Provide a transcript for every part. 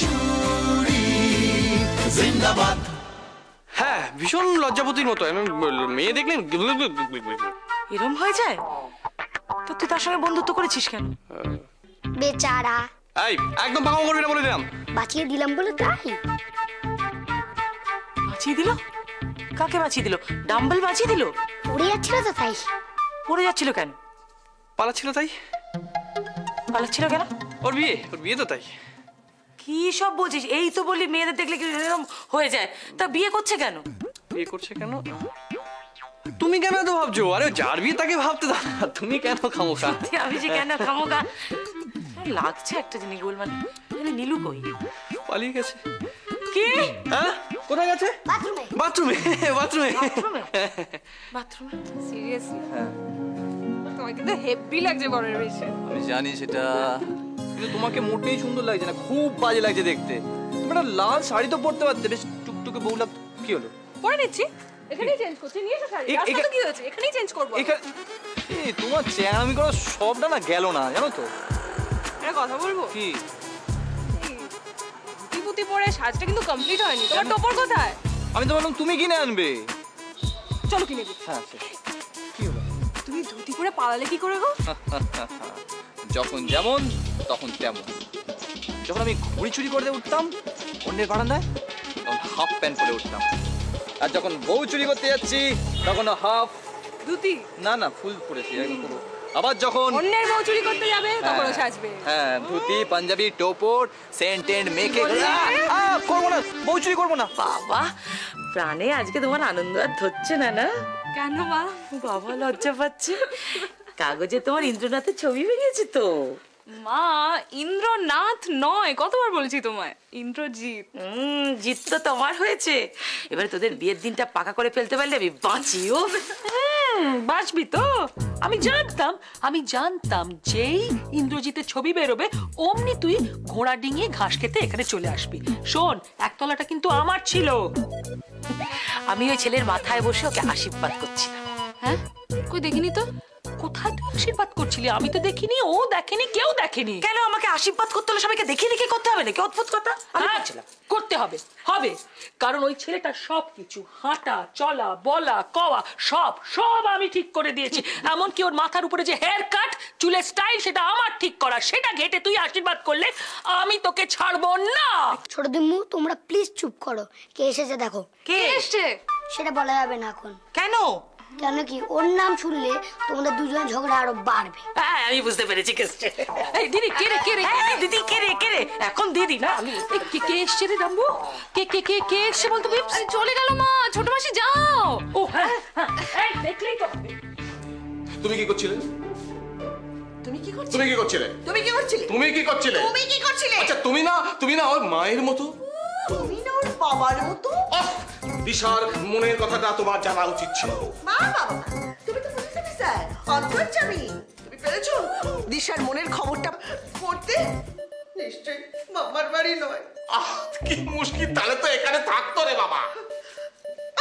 শাশুড়ি জিন্দাবাদ। হ্যাঁ, ভীষণ লজ্জাপতির মতো মেয়ে দেখলেন এরম হয়ে যায়। তো তুই তার সঙ্গে বন্ধুত্ব করেছিস কেন? বেচারা। এই একদম ভাঙা করবি না বলে দিলাম। বাঁচিয়ে দিলাম বলে তাই। বাঁচিয়ে দিল? কাকে বাঁচিয়ে দিল? ডাম্বল বাঁচিয়ে দিল? পড়ে যাচ্ছিল তো তাই। পড়ে যাচ্ছিল কেন? পালাচ্ছিল তাই। পালাচ্ছিল কেন? ওর বিয়ে তো তাই। কি সব বলছিস? এই তো বলি মেয়েদের দেখলে কি এরকম হয়ে যায়, তা বিয়ে করছে কেন? বিয়ে করছে কেন? তুমি কেন এত ভাবছো? আরে যার বিয়ে তাকে ভাবতে দাও না, তুমি কেন খামোখা? আমি যে কেন খামোখা লাগছে একটা জিনিস গোলমাল। নীলু কই? পালিয়ে গেছে। কি? হ্যাঁ, কোথায় গেছে? বাথরুমে। বাথরুমে। বাথরুমে? বাথরুমে? সিরিয়াসলি? হ্যাঁ। তোমাকে কিন্তু হেভি লাগছে বরের বেশে। আমি জানি সেটা, কিন্তু তোমাকে মোটেই সুন্দর লাগছে না, খুব বাজে লাগছে দেখতে। তুমি একটা লাল শাড়ি তো পরতে পারতে, বেশ টুকটুকে বউ লাগ। কি হলো? পরে নিচ্ছি, এখানেই চেঞ্জ করছি। নিয়ে এসো শাড়ি। রাস্তা তো কি হয়েছে, এখানেই চেঞ্জ করবো। এই তোমার চ্যাংড়ামি করা সবটা না গেল না, জানো তো? একটা কথা বলবো কি? ধুতি পরে সাজটা কিন্তু কমপ্লিট হয়নি। তোমার টোপর কোথায়? আমি তো বললাম তুমি কিনে আনবে। চলো কিনে দিই। হ্যাঁ, কি হলো? তুমি ধুতি পরে পালালে কি করে গো? যখন যেমন তখন তেমন। যখন আমি ঘুড়ি চুরি করতে উঠতাম অন্যের বারান্দায়, তখন হাফ প্যান্ট পরে উঠতাম। আর যখন বউ চুরি করতে যাচ্ছি তখন হাফ ধুতি না ফুল পরেছি একদম পুরো। আবার যখন অন্যের বউ চুরি করতে যাবে তখনও সাজবে। হ্যাঁ, ধুতি পাঞ্জাবি টোপর সেন্টেন্ট মেখে করবো না, বউ চুরি করবো না। বাবা, প্রাণে আজকে তোমার আনন্দ আর ধরছে না না? কেন মা? বাবা লজ্জা পাচ্ছে। কাগজে তোমার ইন্দ্রনাথের ছবি বেরিয়েছে তো। মা, ইন্দ্রনাথ নয়, কতবার বলেছি তোমায়, ইন্দ্রজিৎ। জিত তো তোমার হয়েছে। এবারে তোদের বিয়ের দিনটা পাকা করে ফেলতে পারলে আমি বাঁচিও। বাঁচবি তো? আমি জানতাম যেই ইন্দ্রজিতের ছবি বেরোবে অমনি তুই ঘোড়া ডিঙিয়ে ঘাস খেতে এখানে চলে আসবি। শোন, একতলাটা কিন্তু আমার ছিল। আমি ওই ছেলের মাথায় বসে ওকে আশীর্বাদ করছিলাম। হ্যাঁ, কই দেখিনি তো। কোথায় তুই আশীর্বাদ করছিলি? আমি তো দেখিনি, ও দেখেনি, কেউ দেখেনি। কেন আমাকে আশীর্বাদ করতে হলে সবাইকে দেখিয়ে লিখে করতে হবে নাকি? অদ্ভুত কথা। আমি করছিলাম। করতে হবে, কারণ ওই ছেলেটা সবকিছু, হাঁটা চলা বলা কওয়া সব আমি ঠিক করে দিয়েছি। এমনকি ওর মাথার উপরে যে হেয়ার কাট, চুলের স্টাইল, সেটা আমার ঠিক করা। সেটা ঘেটে তুই আশীর্বাদ করলে আমি তোকে ছাড়বো না। ছোট দিম্মু, তোমরা প্লিজ চুপ করো। কে এসেছে দেখো। কে এসছে? সেটা বলা যাবে না এখন। কেন? কেন কি? ওর নাম শুনলে তোমাদের দুজনের ঝগড়া আরো বাড়বে। হ্যাঁ, আমি বুঝতে পেরেছি কে এসছে। এই দিদি, কে রে? দিদি কে রে? এখন দিদি না আমি। কে এসছে রে ডাম্বু? কে এসছে বলতো? চলে গেল মা, ছোট মাসি যাও। ও হ্যাঁ, দেখলেই তো হবে। তুমি কি করছিলে? তুমি কি করছো? তুমি কি করছিলে? তুমি কি করছিলে? তুমি কি করছিলে? তুমি কি করছিলে? আচ্ছা, তুমি না ওর মায়ের মতো, তুমি না ওর বাবার মতো। দিশার মনের কথাটা তোমার জানা উচিত ছিল। মা বাবা, তুমি তো পুলিশ অফিসার, অন্তর্যামী। তুমি পেরেছো দিশার মনের খবরটা পড়তে? নিশ্চয়ই মামার বাড়ি নয়। কি মুশকিল, তাহলে তো এখানে থাকতো রে বাবা।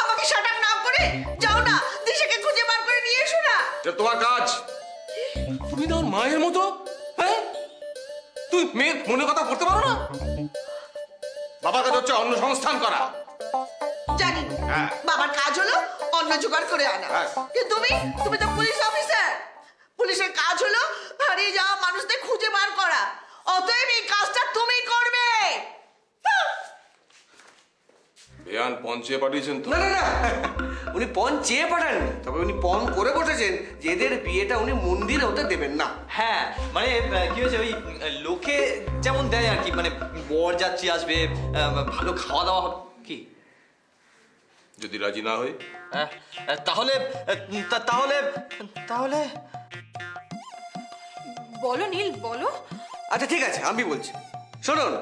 আমাকে শাট আপ না করে যাও না, দিশাকে খুঁজে বার করে নিয়ে এসো না। এটা তোমার কাজ। তুমি না ওর মায়ের মতো, হ্যাঁ? তুই মেয়ের মনের কথা পড়তে পারো না? বাবার কাজ হচ্ছে অন্য সংস্থান করা। জানি বাবার কাজ হলো অন্য জোগাড় করে আনা, কিন্তু তুমি তো পুলিশ অফিসার। পুলিশের কাজ হলো হারিয়ে যাওয়া মানুষদের খুঁজে বার করা। অতএব এই কাজটা তুমি করবে। বেয়ান পণ চেয়ে পাঠিয়েছেন তো? না, উনি পণ চেয়ে পাঠাননি, তবে উনি পণ করে বসেছেন যে এদের বিয়েটা উনি মন্দিরে হতে দেবেন না। হ্যাঁ, মানে কি হয়েছে, ওই লোকে যেমন দেয় আর কি, মানে বর যাত্রী আসবে, ভালো খাওয়া দাওয়া হবে। কি যদি রাজি না হই? তাহলে তাহলে তাহলে বলো নীল, বলো। আচ্ছা ঠিক আছে, আমি বলছি। শুনুন,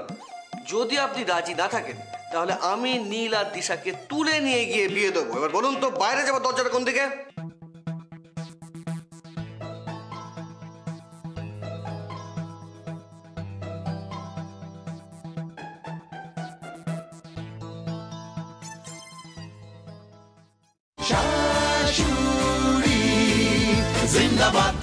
যদি আপনি রাজি না থাকেন তাহলে আমি নীল আর দিশাকে তুলে নিয়ে গিয়ে বিয়ে দেবো। এবার বলুন তো, বাইরে যাবো দরজাটা কোন দিকে? শাশুড়ি জিন্দাবাদ।